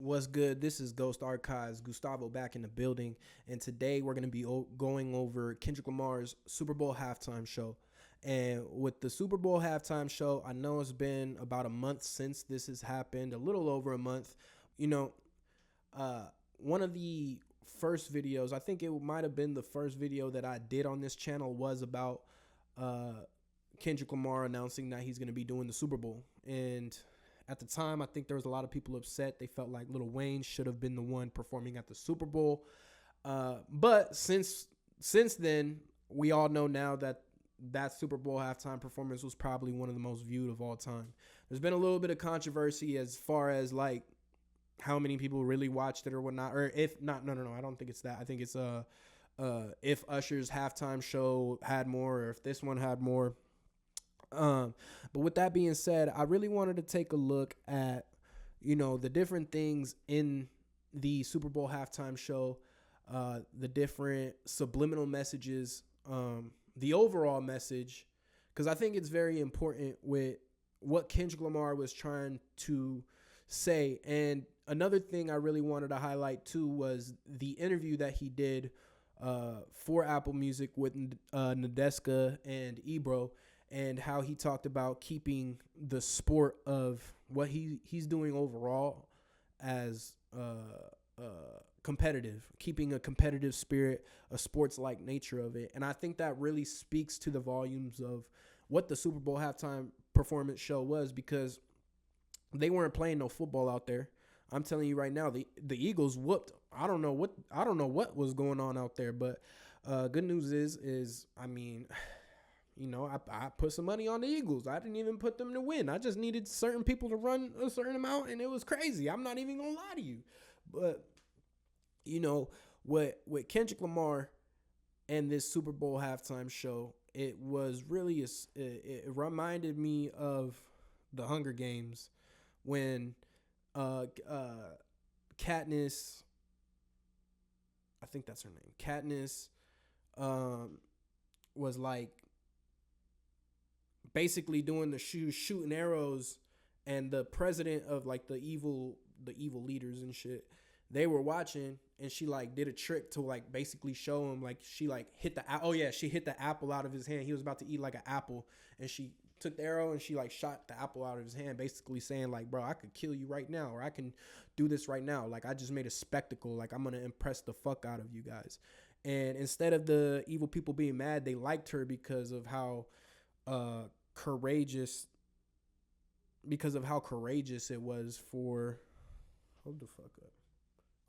What's good? This is Ghost Archives, Gustavo back in the building, and today we're going to be going over Kendrick Lamar's Super Bowl halftime show. And with the Super Bowl halftime show, I know it's been about a month since this has happened, a little over a month. You know, uh, one of the first videos, I think it might have been the first video that I did on this channel, was about uh, Kendrick Lamar announcing that he's going to be doing the Super Bowl. And at the time, I think there was a lot of people upset. They felt like Lil Wayne should have been the one performing at the Super Bowl. But since then, we all know now that that Super Bowl halftime performance was probably one of the most viewed of all time. There's been a little bit of controversy as far as like how many people really watched it or whatnot, or if not. No. I don't think it's that. I think it's if Usher's halftime show had more, or if this one had more. But with that being said, I really wanted to take a look at, the different things in the Super Bowl halftime show, the different subliminal messages, the overall message, because I think it's very important with what Kendrick Lamar was trying to say. And another thing I really wanted to highlight too was the interview that he did for Apple Music with Nadeska and Ebro, and how he talked about keeping the sport of what he's doing overall as competitive, keeping a competitive spirit, a sports-like nature of it. And I think that really speaks to the volumes of what the Super Bowl halftime performance show was, because they weren't playing no football out there. I'm telling you right now, the Eagles whooped. I don't know what was going on out there, but good news is I mean, I put some money on the Eagles. I didn't even put them to win. I just needed certain people to run a certain amount, and it was crazy. I'm not even gonna lie to you. But with Kendrick Lamar and this Super Bowl halftime show, it was really it reminded me of the Hunger Games when Katniss, I think that's her name, Katniss, was like basically doing the shooting arrows, and the president of like the evil leaders and shit, they were watching, and she like did a trick to like basically show him, like she like hit she hit the apple out of his hand. He was about to eat like an apple, and she took the arrow and she like shot the apple out of his hand, basically saying like, bro, I could kill you right now, or I can do this right now. Like, I just made a spectacle. Like, I'm gonna impress the fuck out of you guys. And instead of the evil people being mad, they liked her because of how courageous it was for. Hold the fuck up.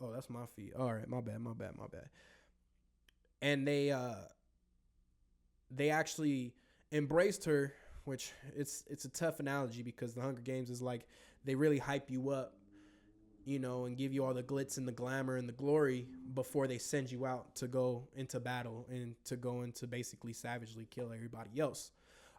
Oh, that's my feet. All right, my bad. And they actually embraced her, which it's a tough analogy, because the Hunger Games is like they really hype you up, and give you all the glitz and the glamour and the glory before they send you out to go into battle and to go into basically savagely kill everybody else.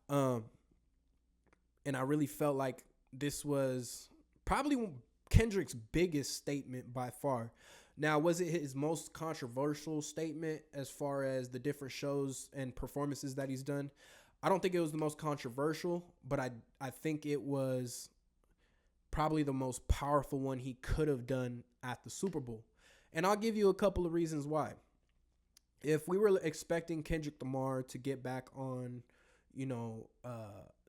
And I really felt like this was probably Kendrick's biggest statement by far. Now, was it his most controversial statement as far as the different shows and performances that he's done? I don't think it was the most controversial, but I think it was probably the most powerful one he could have done at the Super Bowl. And I'll give you a couple of reasons why. If we were expecting Kendrick Lamar to get back on,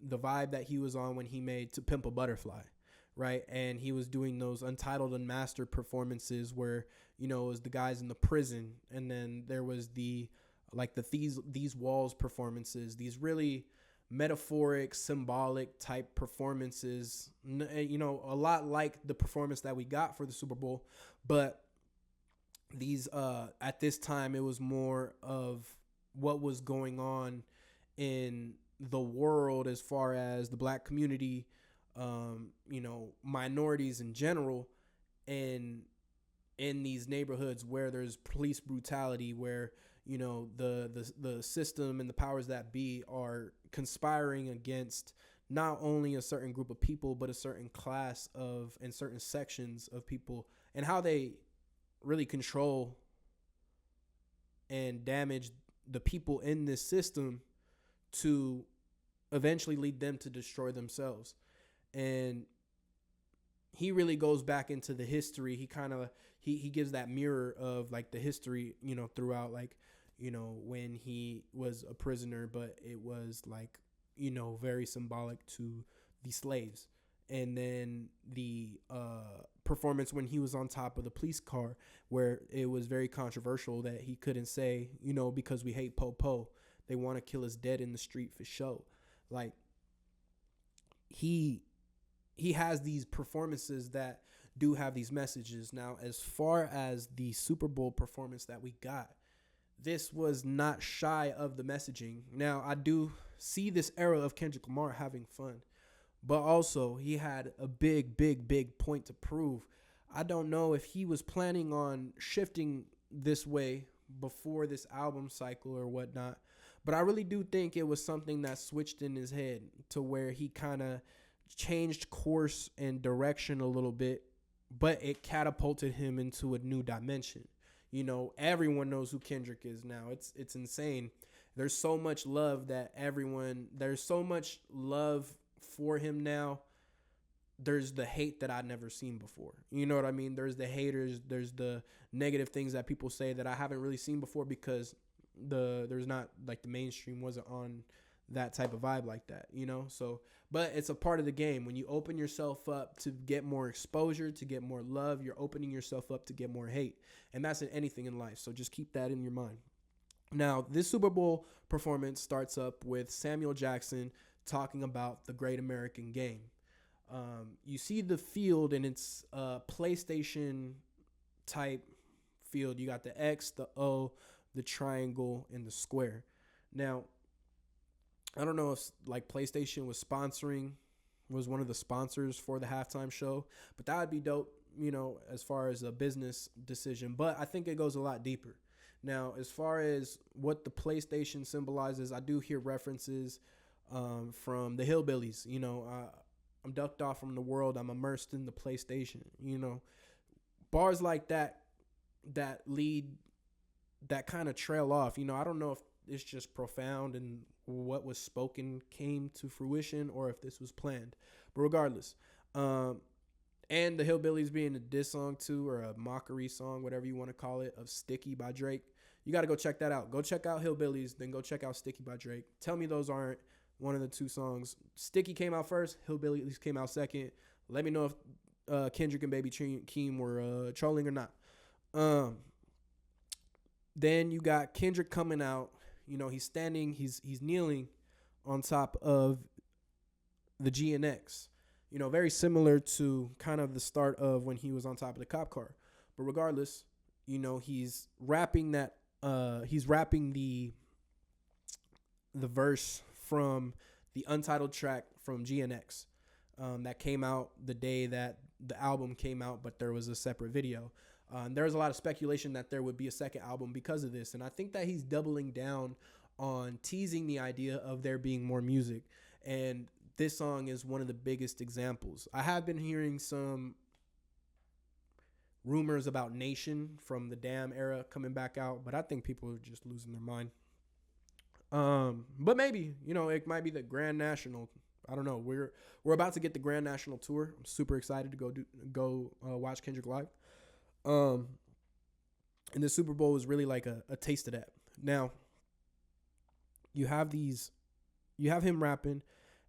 the vibe that he was on when he made To Pimp a Butterfly, right? And he was doing those Untitled Unmastered performances where, it was the guys in the prison, and then there was the These Walls performances, these really metaphoric, symbolic type performances, a lot like the performance that we got for the Super Bowl. But these at this time, it was more of what was going on in the world as far as the black community, minorities in general, and in these neighborhoods where there's police brutality, where the system and the powers that be are conspiring against not only a certain group of people, but a certain class of and certain sections of people, and how they really control and damage the people in this system to eventually lead them to destroy themselves. And he really goes back into the history. He kind of he gives that mirror of like the history, throughout, like, when he was a prisoner, but it was like, very symbolic to the slaves. And then the performance when he was on top of the police car, where it was very controversial that he couldn't say, because we hate Po, they want to kill us dead in the street for show. Like, he has these performances that do have these messages. Now, as far as the Super Bowl performance that we got, this was not shy of the messaging. Now, I do see this era of Kendrick Lamar having fun, but also he had a big point to prove. I don't know if he was planning on shifting this way before this album cycle or whatnot, but I really do think it was something that switched in his head to where he kind of changed course and direction a little bit, but it catapulted him into a new dimension. Everyone knows who Kendrick is now. It's insane. There's so much love there's so much love for him now. There's the hate that I'd never seen before. You know what I mean? There's the haters, there's the negative things that people say that I haven't really seen before, because there's not, like, the mainstream wasn't on that type of vibe like that, so, but it's a part of the game. When you open yourself up to get more exposure, to get more love, you're opening yourself up to get more hate, and that's in anything in life. So just keep that in your mind. Now, this Super Bowl performance starts up with Samuel Jackson talking about the Great American Game. You see the field, and it's a PlayStation type field. You got the X, the O, the triangle, and the square. Now, I don't know if, like, PlayStation was one of the sponsors for the halftime show, but that would be dope, as far as a business decision. But I think it goes a lot deeper. Now, as far as what the PlayStation symbolizes, I do hear references from the Hillbillies. I'm ducked off from the world. I'm immersed in the PlayStation. Bars like that lead, that kind of trail off. I don't know if it's just profound and what was spoken came to fruition, or if this was planned. But regardless, and the Hillbillies being a diss song too, or a mockery song, whatever you want to call it, of Sticky by Drake. You got to go check that out. Go check out Hillbillies, then go check out Sticky by Drake. Tell me those aren't one of the two songs. Sticky came out first, Hillbillies came out second. Let me know if Kendrick and Baby Keem were trolling or not. Then you got Kendrick coming out. He's standing, he's kneeling on top of the GNX. Very similar to kind of the start of when he was on top of the cop car. But regardless, he's rapping that. He's rapping the verse from the untitled track from GNX that came out the day that the album came out, but there was a separate video. There was a lot of speculation that there would be a second album because of this, and I think that he's doubling down on teasing the idea of there being more music, and this song is one of the biggest examples. I have been hearing some rumors about Nation from the Damn era coming back out, but I think people are just losing their mind. But maybe, it might be the Grand National. I don't know. We're about to get the Grand National tour. I'm super excited to go watch Kendrick live. And the Super Bowl is really like a taste of that. Now, you have him rapping,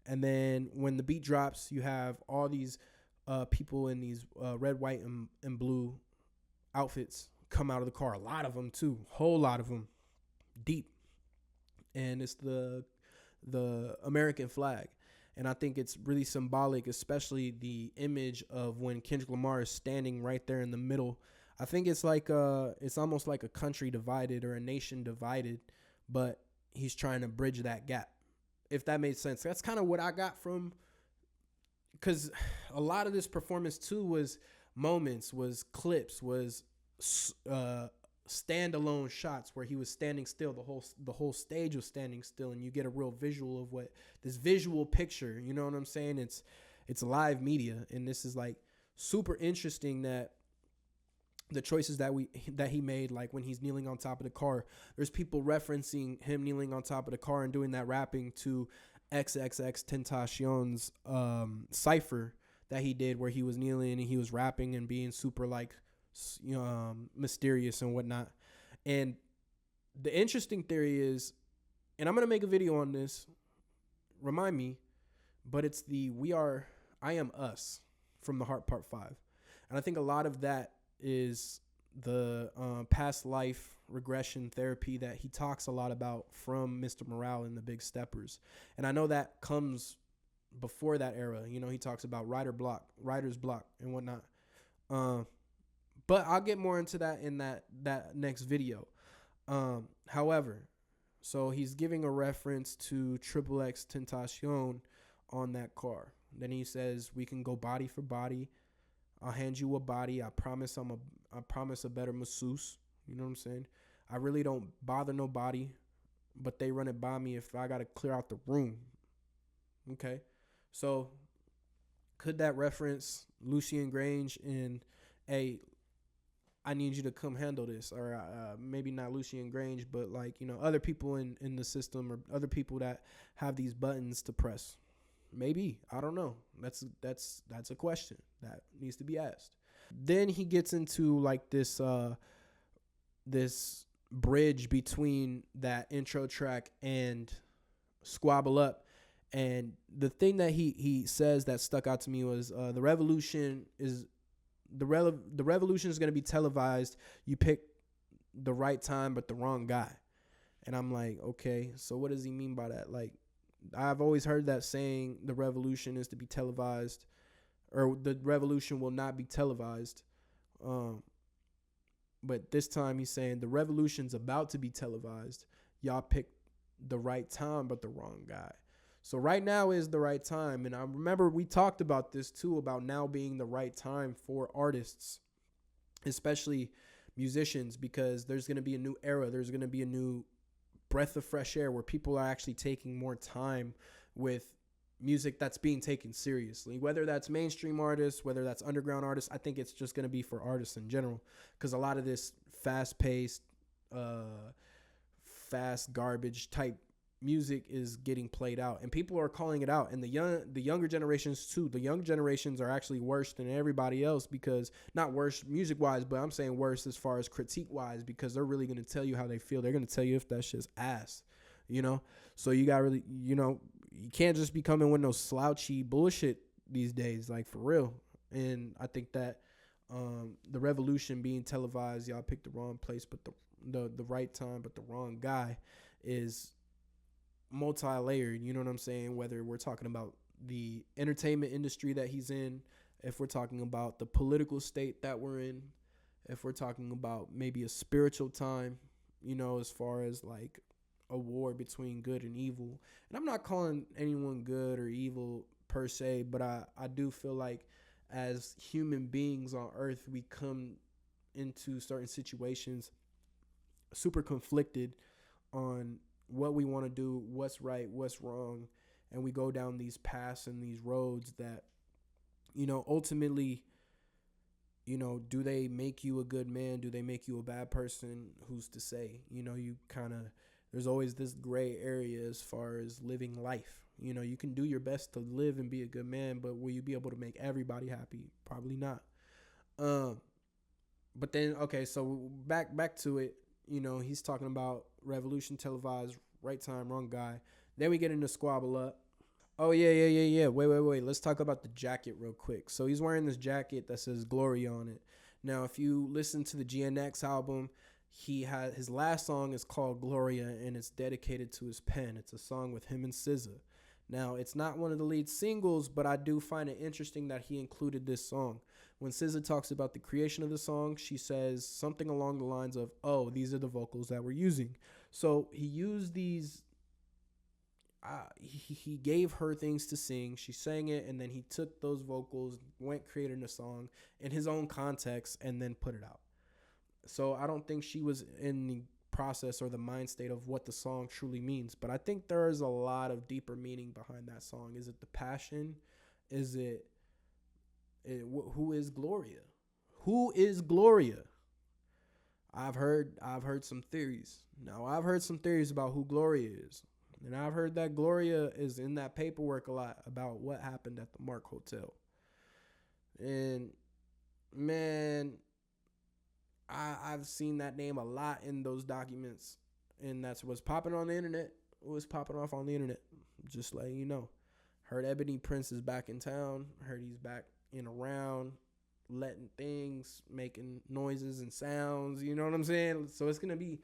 and then when the beat drops, you have all these people in these red, white, and blue outfits come out of the car. A lot of them too, whole lot of them, deep, and it's the American flag. And I think it's really symbolic, especially the image of when Kendrick Lamar is standing right there in the middle. I think it's like it's almost like a country divided or a nation divided, but he's trying to bridge that gap, if that made sense. That's kind of what I got from, because a lot of this performance too was moments, was clips, was standalone shots where he was standing still. The whole stage was standing still, and you get a real visual of what this visual picture. You know what I'm saying? It's live media, and this is like super interesting that the choices that he made, like when he's kneeling on top of the car, there's people referencing him kneeling on top of the car and doing that rapping to XXX Tentacion's cipher that he did where he was kneeling and he was rapping and being super like mysterious and whatnot. And the interesting theory is, and I'm gonna make a video on this, remind me, but it's the I Am Us from The Heart Part 5. And I think a lot of that is the past life regression therapy that he talks a lot about from Mr. Morale in The Big Steppers. And I know that comes before that era. You know, he talks about writer's block and whatnot. But I'll get more into that in that next video. However, so he's giving a reference to Triple X Tentacion on that car. Then he says, we can go body for body. I'll hand you a body. I promise a better masseuse. You know what I'm saying? I really don't bother nobody, but they run it by me if I got to clear out the room. Okay. So could that reference Lucien Grange in I need you to come handle this, or maybe not Lucien Grange, but like, you know, other people in the system or other people that have these buttons to press. Maybe, I don't know. That's a question that needs to be asked. Then he gets into like this bridge between that intro track and Squabble Up. And the thing that he says that stuck out to me was the revolution is going to be televised. You pick the right time but the wrong guy. And I'm like, okay, so what does he mean by that? Like, I've always heard that saying, the revolution is to be televised, or the revolution will not be televised. But this time he's saying the revolution's about to be televised. Y'all picked the right time but the wrong guy. So right now is the right time. And I remember we talked about this too, about now being the right time for artists, especially musicians, because there's going to be a new era. There's going to be a new breath of fresh air where people are actually taking more time with music that's being taken seriously, whether that's mainstream artists, whether that's underground artists. I think it's just going to be for artists in general, because a lot of this fast-paced, fast garbage type music is getting played out, and people are calling it out. And the younger generations too. The young generations are actually worse than everybody else, because not worse music wise, but I'm saying worse as far as critique wise, because they're really going to tell you how they feel. They're going to tell you if that shit's ass, you know? So you got really, you know, you can't just be coming with no slouchy bullshit these days, like for real. And I think that the revolution being televised, y'all picked the wrong place, but the right time, but the wrong guy, is multi-layered. You know what I'm saying? Whether we're talking about the entertainment industry that he's in, if we're talking about the political state that we're in, if we're talking about maybe a spiritual time, you know, as far as like a war between good and evil. And I'm not calling anyone good or evil per se, but I do feel like as human beings on earth, we come into certain situations super conflicted on what we want to do, what's right, what's wrong. And we go down these paths and these roads that, you know, ultimately, you know, do they make you a good man? Do they make you a bad person? Who's to say? You know, you kind of, there's always this gray area as far as living life. You know, you can do your best to live and be a good man, but will you be able to make everybody happy? Probably not. But then, okay, so back to it. You know, he's talking about revolution televised, right time, wrong guy. Then we get into Squabble Up. Oh, yeah. Wait. Let's talk about the jacket real quick. So he's wearing this jacket that says Gloria on it. Now, if you listen to the GNX album, his last song is called Gloria, and it's dedicated to his pen. It's a song with him and SZA. Now, it's not one of the lead singles, but I do find it interesting that he included this song. When SZA talks about the creation of the song, she says something along the lines of, oh, these are the vocals that we're using. So he used these, he gave her things to sing. She sang it, and then he took those vocals, created a song in his own context, and then put it out. So I don't think she was in the process or the mind state of what the song truly means. But I think there is a lot of deeper meaning behind that song. Is it the passion? Is it who is Gloria? Who is Gloria? I've heard some theories. Now, I've heard some theories about who Gloria is. And I've heard that Gloria is in that paperwork a lot about what happened at the Mark Hotel. And man, I've seen that name a lot in those documents, and that's what's popping on the internet. What's popping off on the internet? Just letting you know. Heard Ebony Prince is back in town. Heard he's back in around, letting things, making noises and sounds. You know what I'm saying? So there's gonna be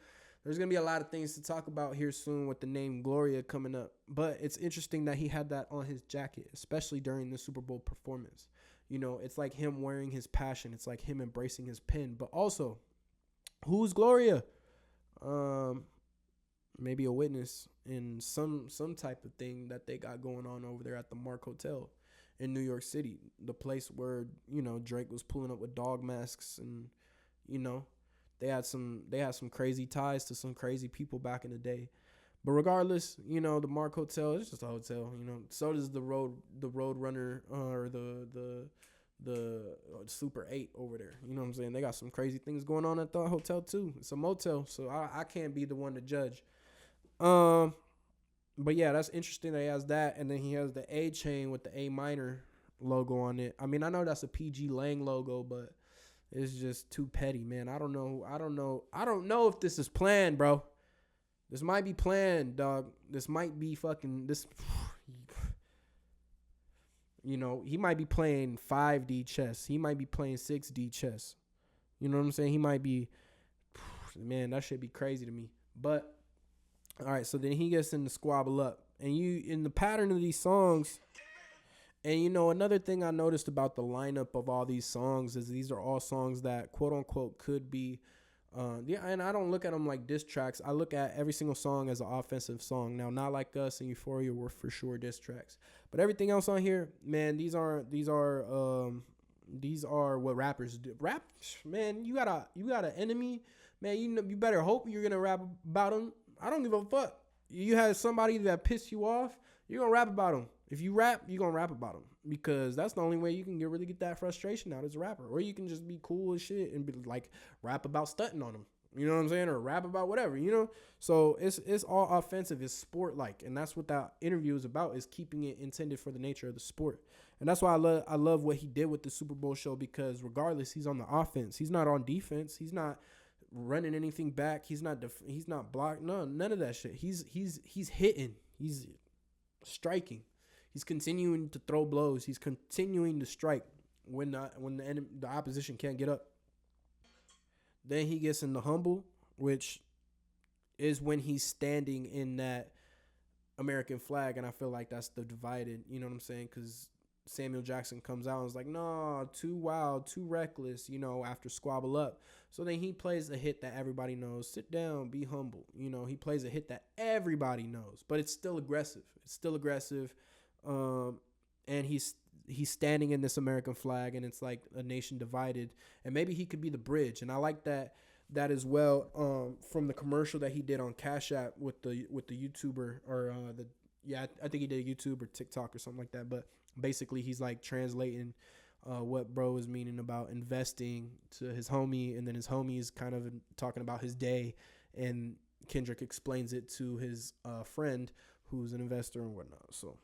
a lot of things to talk about here soon with the name Gloria coming up. But it's interesting that he had that on his jacket, especially during the Super Bowl performance. You know, it's like him wearing his passion. It's like him embracing his pen. But also, who's Gloria? Maybe a witness in some type of thing that they got going on over there at the Mark Hotel in New York City, the place where, you know, Drake was pulling up with dog masks, and, you know, they had some crazy ties to some crazy people back in the day. But regardless, you know, the Mark Hotel is just a hotel. You know, so does the Road Runner, or the Super 8 over there. You know what I'm saying? They got some crazy things going on at the hotel too. It's a motel, so I can't be the one to judge. But yeah, that's interesting that he has that, and then he has the A chain with the A minor logo on it. I mean, I know that's a PG Lang logo, but it's just too petty, man. I don't know if this is planned, bro. This might be planned, dog. This might be fucking this. You know, he might be playing 5D chess. He might be playing 6D chess. You know what I'm saying? He might be, man, that should be crazy to me. But all right, so then he gets in the Squabble Up, and you in the pattern of these songs. And, you know, another thing I noticed about the lineup of all these songs is these are all songs that, quote unquote, could be, and I don't look at them like diss tracks. I look at every single song as an offensive song. Now, Not Like Us and Euphoria were for sure diss tracks, but everything else on here, man, these are what rappers do. Rap, man, you got an enemy, man. You better hope you're gonna rap about them. I don't give a fuck. You have somebody that pissed you off, you're going to rap about them. If you rap, you're going to rap about them, because that's the only way you can really get that frustration out as a rapper. Or you can just be cool as shit and be like, rap about stunting on them. You know what I'm saying? Or rap about whatever, you know? So it's all offensive. It's sport-like. And that's what that interview is about, is keeping it intended for the nature of the sport. And that's why I love what he did with the Super Bowl show, because regardless, he's on the offense. He's not on defense. He's not running anything back. He's not blocked. None of that shit. He's hitting. He's striking. He's continuing to throw blows. He's continuing to strike when the opposition can't get up. Then he gets in the humble, which is when he's standing in that American flag, and I feel like that's the divided. You know what I'm saying? Because Samuel Jackson comes out and is like, no, too wild, too reckless, you know, after Squabble Up. So then he plays a hit that everybody knows. Sit down, be humble. You know, he plays a hit that everybody knows, but it's still aggressive. And he's standing in this American flag, and it's like a nation divided. And maybe he could be the bridge. And I like that as well, from the commercial that he did on Cash App with the YouTuber, or I think he did YouTube or TikTok or something like that. But basically, he's like translating what bro is meaning about investing to his homie, and then his homie is kind of talking about his day, and Kendrick explains it to his friend who's an investor and whatnot. So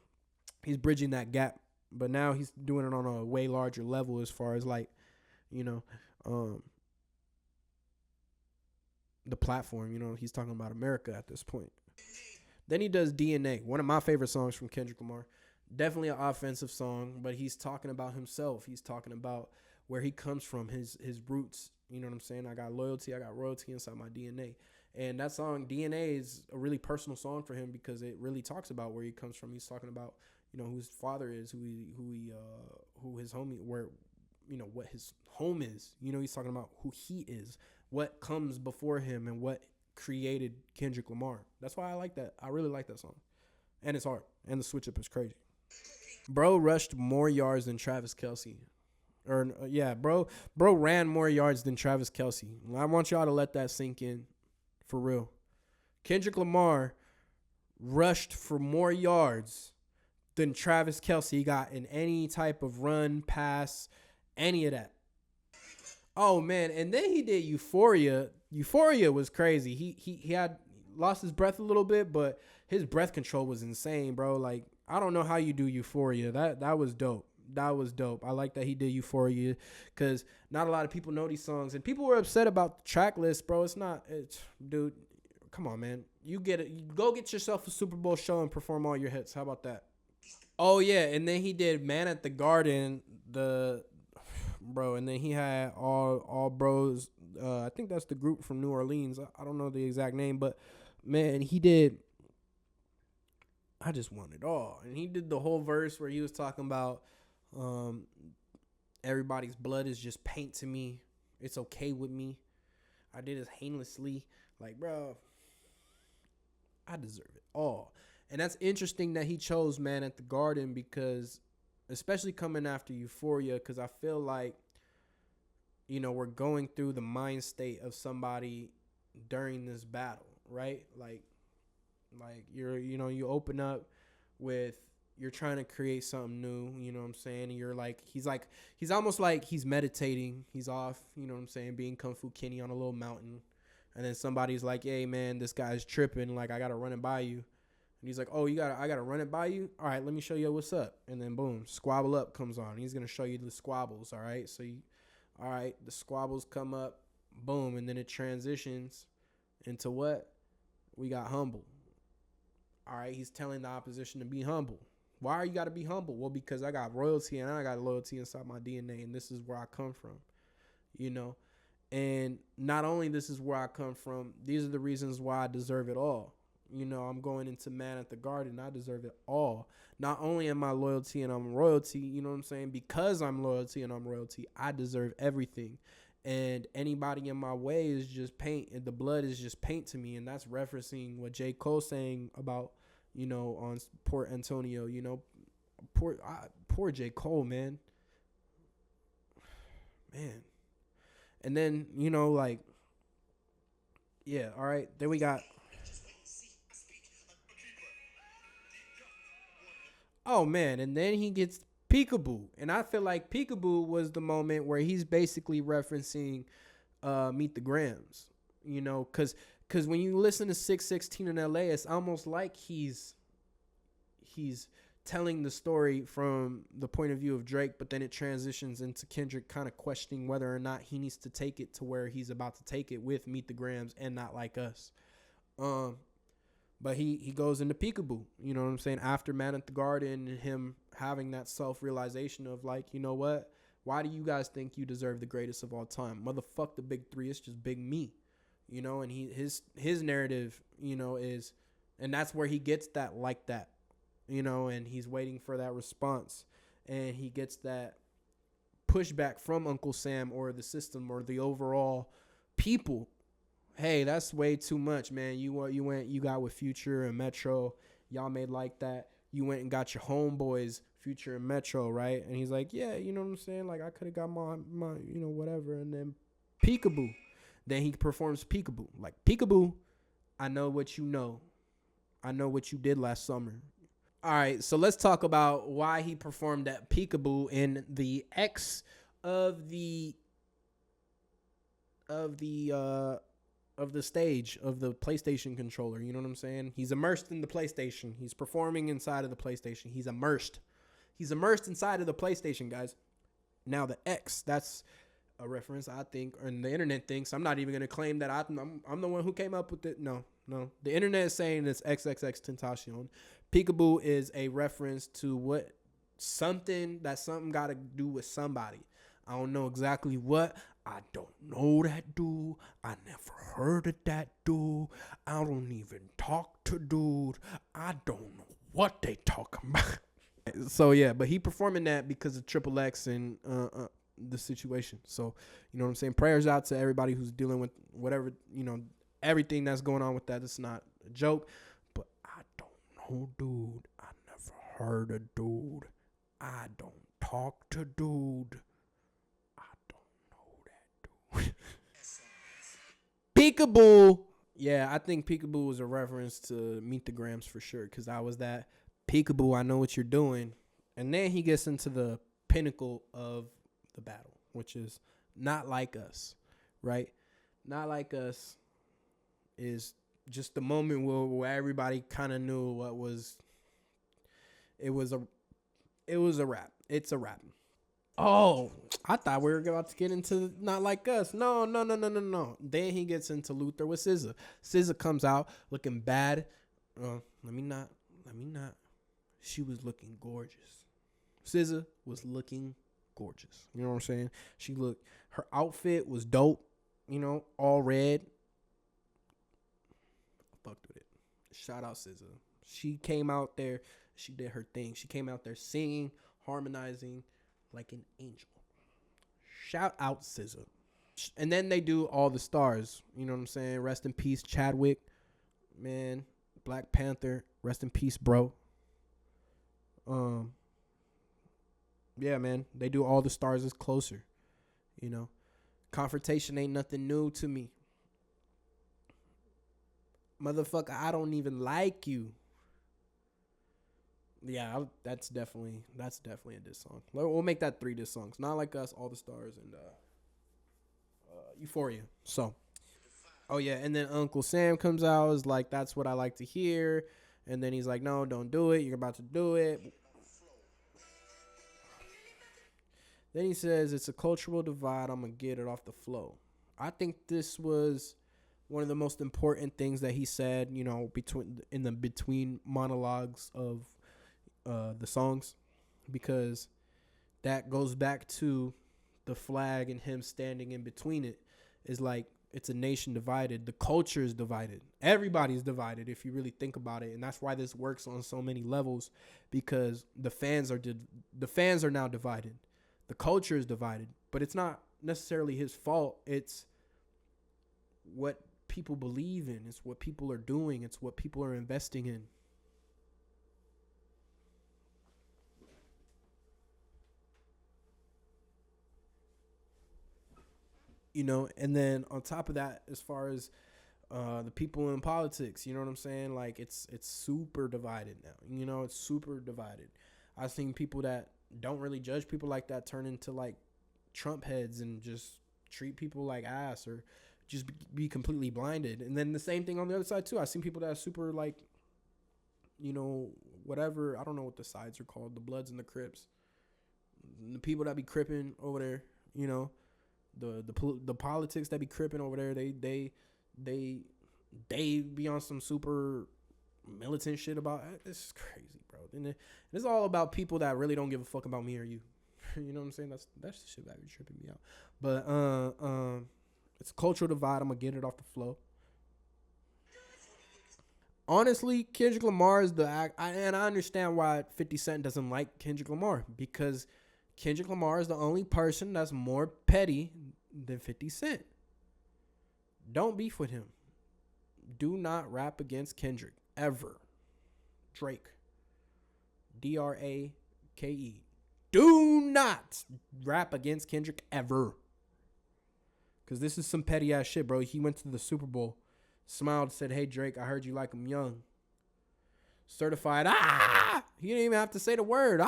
he's bridging that gap, but now he's doing it on a way larger level, as far as like, you know, the platform. You know, he's talking about America at this point. Then he does DNA, one of my favorite songs from Kendrick Lamar. Definitely an offensive song, but he's talking about himself. He's talking about where he comes from, his roots. You know what I'm saying? I got loyalty, I got royalty inside my DNA. And that song, DNA, is a really personal song for him, because it really talks about where he comes from. He's talking about, you know, who his father is, who his homie, where, you know, what his home is. You know, he's talking about who he is, what comes before him, and what created Kendrick Lamar. That's why I like that. I really like that song. And it's hard. And the switch up is crazy. Bro rushed more yards than Travis Kelce. Bro ran more yards than Travis Kelce. I want y'all to let that sink in, for real. Kendrick Lamar rushed for more yards than Travis Kelce got in any type of run, pass, any of that. Oh, man. And then he did Euphoria. Euphoria was crazy. He had lost his breath a little bit, but his breath control was insane, bro. Like, I don't know how you do Euphoria. That was dope. That was dope. I like that he did Euphoria, because not a lot of people know these songs, and people were upset about the track list, bro. It's not, it's, dude, come on, man. You get it. You go get yourself a Super Bowl show and perform all your hits. How about that? Oh yeah, and then he did Man at the Garden, the bro, and then he had all bros. I think that's the group from New Orleans. I don't know the exact name, but man, he did. I just want it all, and he did the whole verse where he was talking about um, everybody's blood is just paint to me. It's okay with me. I did it heinlessly. Like, bro, I deserve it all. And that's interesting that he chose Man at the Garden, because, especially coming after Euphoria, because I feel like, we're going through the mind state of somebody during this battle, right? Like you open up with, you're trying to create something new, you know what I'm saying? And you're like, he's almost like he's meditating. He's off, you know what I'm saying, being Kung Fu Kenny on a little mountain. And then somebody's like, hey man, this guy's tripping, like I gotta run it by you. And he's like, oh, I gotta run it by you? All right, let me show you what's up. And then boom, Squabble Up comes on. He's gonna show you the squabbles, all right? All right, the squabbles come up, boom, and then it transitions into what? We got humble. All right, he's telling the opposition to be humble. Why you got to be humble? Well, because I got royalty and I got loyalty inside my DNA, and this is where I come from, And not only this is where I come from, these are the reasons why I deserve it all. I'm going into Man at the Garden. I deserve it all. Not only am I loyalty and I'm royalty, you know what I'm saying? Because I'm loyalty and I'm royalty, I deserve everything. And anybody in my way is just paint, and the blood is just paint to me. And that's referencing what J. Cole saying about, on Port Antonio, poor J. Cole, man. And then, yeah, all right, then we got, oh man, and then he gets Peekaboo. And I feel like Peekaboo was the moment where he's basically referencing Meet the Grams, because when you listen to 616 in LA, it's almost like he's telling the story from the point of view of Drake, but then it transitions into Kendrick kind of questioning whether or not he needs to take it to where he's about to take it with Meet the Grams and Not Like Us. But he goes into Peekaboo, you know what I'm saying, after Man at the Garden, and him having that self-realization of like, you know what? Why do you guys think you deserve the greatest of all time? Motherfuck the big three. It's just big me, and his narrative, is, and that's where he gets that like that, and he's waiting for that response, and he gets that pushback from Uncle Sam or the system or the overall people. Hey, that's way too much, man. You got with Future and Metro. Y'all made like that. You went and got your homeboys, Future and Metro, right? And he's like, yeah, you know what I'm saying? Like, I could have got my whatever. And then Peekaboo. Then he performs Peekaboo. Like, Peekaboo, I know what you know. I know what you did last summer. All right, so let's talk about why he performed that Peekaboo in the X of the stage of the PlayStation controller. You know what I'm saying? He's immersed in the PlayStation. He's performing inside of the PlayStation. He's immersed inside of the PlayStation, guys. Now the X, that's a reference, I think, and the internet thinks. I'm not even going to claim that I'm the one who came up with it. No. The internet is saying it's XXX Tentacion. Peekaboo is a reference to something got to do with somebody. I don't know exactly what. I don't know that dude. I never heard of that dude. I don't even talk to dude. I don't know what they talking about. So yeah, but he performing that because of Triple X and the situation. So, you know what I'm saying? Prayers out to everybody who's dealing with whatever, everything that's going on with that. It's not a joke, but I don't know, dude. I never heard of dude. I don't talk to dude. Peekaboo. Yeah, I think Peekaboo was a reference to Meet the Grams for sure, because I was that Peekaboo, I know what you're doing. And then he gets into the pinnacle of the battle, which is Not Like Us, right? Not Like Us is just the moment where everybody kind of knew it was a wrap. It's a wrap. Oh, I thought we were about to get into Not Like Us. No, no, no, no, no, no. Then he gets into Luther with SZA. SZA comes out looking bad. Let me not. Let me not. She was looking gorgeous. SZA was looking gorgeous. You know what I'm saying? Her outfit was dope. You know, all red. I fucked with it. Shout out SZA. She came out there. She did her thing. She came out there singing, harmonizing like an angel. Shout out SZA. And then they do all the stars. You know what I'm saying? Rest in peace, Chadwick. Man, Black Panther. Rest in peace, bro. Yeah, man. They do all the stars is closer. You know, confrontation ain't nothing new to me. Motherfucker, I don't even like you. Yeah, that's definitely a diss song. We'll make that 3 diss songs. Not Like Us, All the Stars, and Euphoria. So, oh yeah, and then Uncle Sam comes out, is like, that's what I like to hear, and then he's like, no, don't do it. You're about to do it. Then he says it's a cultural divide. I'm gonna get it off the flow. I think this was one of the most important things that he said. You know, between monologues of the songs, because that goes back to the flag and him standing in between it. Is like, it's a nation divided. The culture is divided. Everybody's divided if you really think about it, and that's why this works on so many levels, because the fans are now divided. The culture is divided, but it's not necessarily his fault. It's what people believe in. It's what people are doing. It's what people are investing in. You know, and then on top of that, as far as the people in politics, you know what I'm saying? Like, it's super divided now. You know, it's super divided. I've seen people that don't really judge people like that turn into like Trump heads and just treat people like ass, or just be completely blinded. And then the same thing on the other side too. I've seen people that are super like, you know, whatever. I don't know what the sides are called, the Bloods and the Crips. The people that be cripping over there, you know, the politics that be cripping over there, they be on some super militant shit about it. It's crazy, bro. And it's all about people that really don't give a fuck about me or you. You know what I'm saying? That's the shit that be tripping me out. But it's a cultural divide. I'm gonna get it off the flow. Honestly, Kendrick Lamar is the act, and I understand why 50 Cent doesn't like Kendrick Lamar, because Kendrick Lamar is the only person that's more petty than 50 Cent. Don't beef with him. Do not rap against Kendrick ever. Drake. Drake. Do not rap against Kendrick ever. Because this is some petty ass shit, bro. He went to the Super Bowl, smiled, said, "Hey, Drake, I heard you like him young." Certified, he didn't even have to say the word.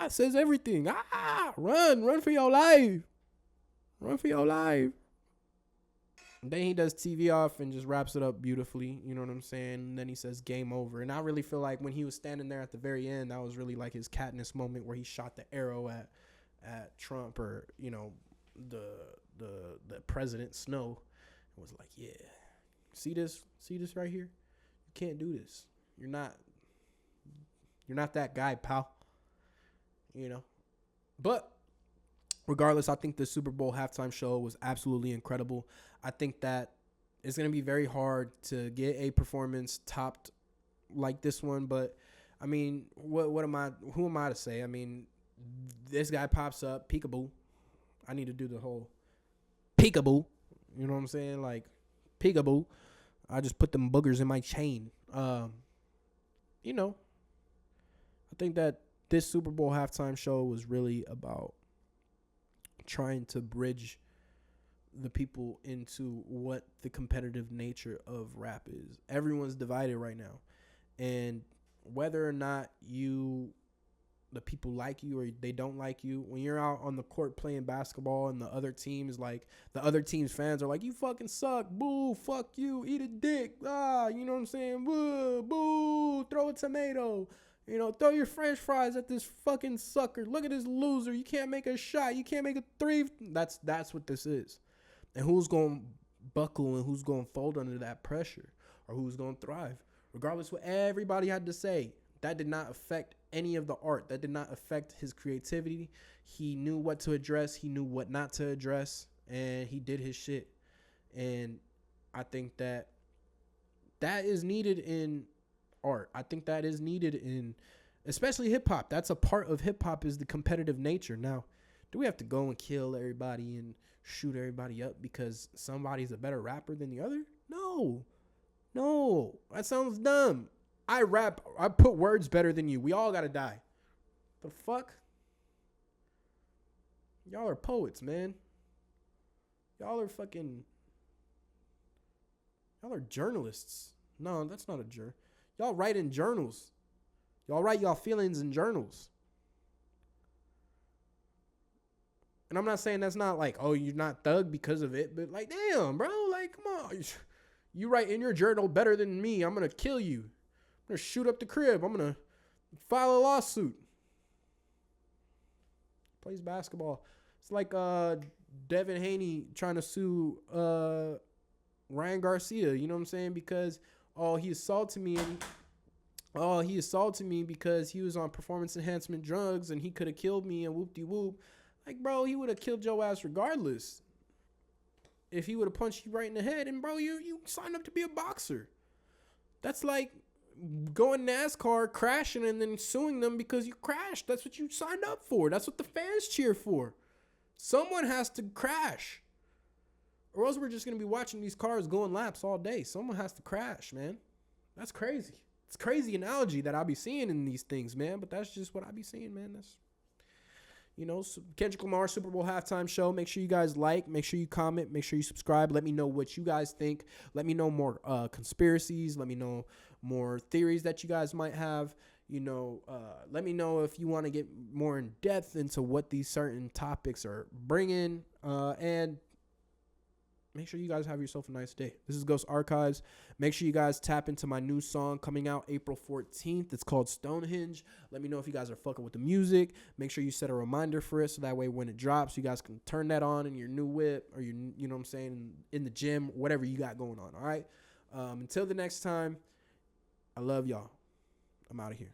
Says everything. Run for your life. Run for your life. And then he does TV off and just wraps it up beautifully. You know what I'm saying? And then he says game over. And I really feel like when he was standing there at the very end, that was really like his Katniss moment where he shot the arrow at Trump, or, you know, the President Snow. It was like, yeah, see this right here? You can't do this. You're not that guy, pal. You know? But regardless, I think the Super Bowl halftime show was absolutely incredible. I think that it's going to be very hard to get a performance topped like this one. But, I mean, who am I to say? I mean, this guy pops up, peekaboo. I need to do the whole peekaboo. You know what I'm saying? Like, peekaboo. I just put them boogers in my chain. You know, I think that this Super Bowl halftime show was really about trying to bridge the people into what the competitive nature of rap is. Everyone's divided right now. And whether or not the people like you or they don't like you, when you're out on the court playing basketball and the other team's fans are like, you fucking suck, boo, fuck you, eat a dick, you know what I'm saying, boo, throw a tomato. You know, throw your French fries at this fucking sucker. Look at this loser. You can't make a shot. You can't make a three. That's what this is. And who's going to buckle and who's going to fold under that pressure, or who's going to thrive? Regardless of what everybody had to say, that did not affect any of the art. That did not affect his creativity. He knew what to address. He knew what not to address. And he did his shit. And I think that is needed in art. I think that is needed in especially hip hop. That's a part of hip hop, is the competitive nature. Now, do we have to go and kill everybody and shoot everybody up because somebody's a better rapper than the other? No, that sounds dumb. I rap, I put words better than you. We all gotta die. The fuck? Y'all are poets, man. Y'all are journalists. No, that's not a journal. Y'all write in journals. Y'all write y'all feelings in journals. And I'm not saying that's not like, oh, you're not thug because of it, but like, damn, bro, like, come on. You write in your journal better than me. I'm going to kill you. I'm going to shoot up the crib. I'm going to file a lawsuit. Plays basketball. It's like Devin Haney trying to sue Ryan Garcia, you know what I'm saying? Because, he assaulted me because he was on performance enhancement drugs and he could have killed me and whoop-de-whoop. Like, bro, he would have killed your ass regardless. If he would have punched you right in the head. And, bro, you signed up to be a boxer. That's like going NASCAR, crashing, and then suing them because you crashed. That's what you signed up for. That's what the fans cheer for. Someone has to crash. Or else we're just going to be watching these cars going laps all day. Someone has to crash, man. That's crazy. It's crazy analogy that I'll be seeing in these things, man. But that's just what I be seeing, man. That's, Kendrick Lamar Super Bowl halftime show. Make sure you guys like. Make sure you comment. Make sure you subscribe. Let me know what you guys think. Let me know more conspiracies. Let me know more theories that you guys might have. Let me know if you want to get more in depth into what these certain topics are bringing. And make sure you guys have yourself a nice day. This is Ghost Archives. Make sure you guys tap into my new song coming out April 14th. It's called Stonehenge. Let me know if you guys are fucking with the music. Make sure you set a reminder for it so that way when it drops, you guys can turn that on in your new whip or you know what I'm saying, in the gym, whatever you got going on, all right? Until the next time, I love y'all. I'm out of here.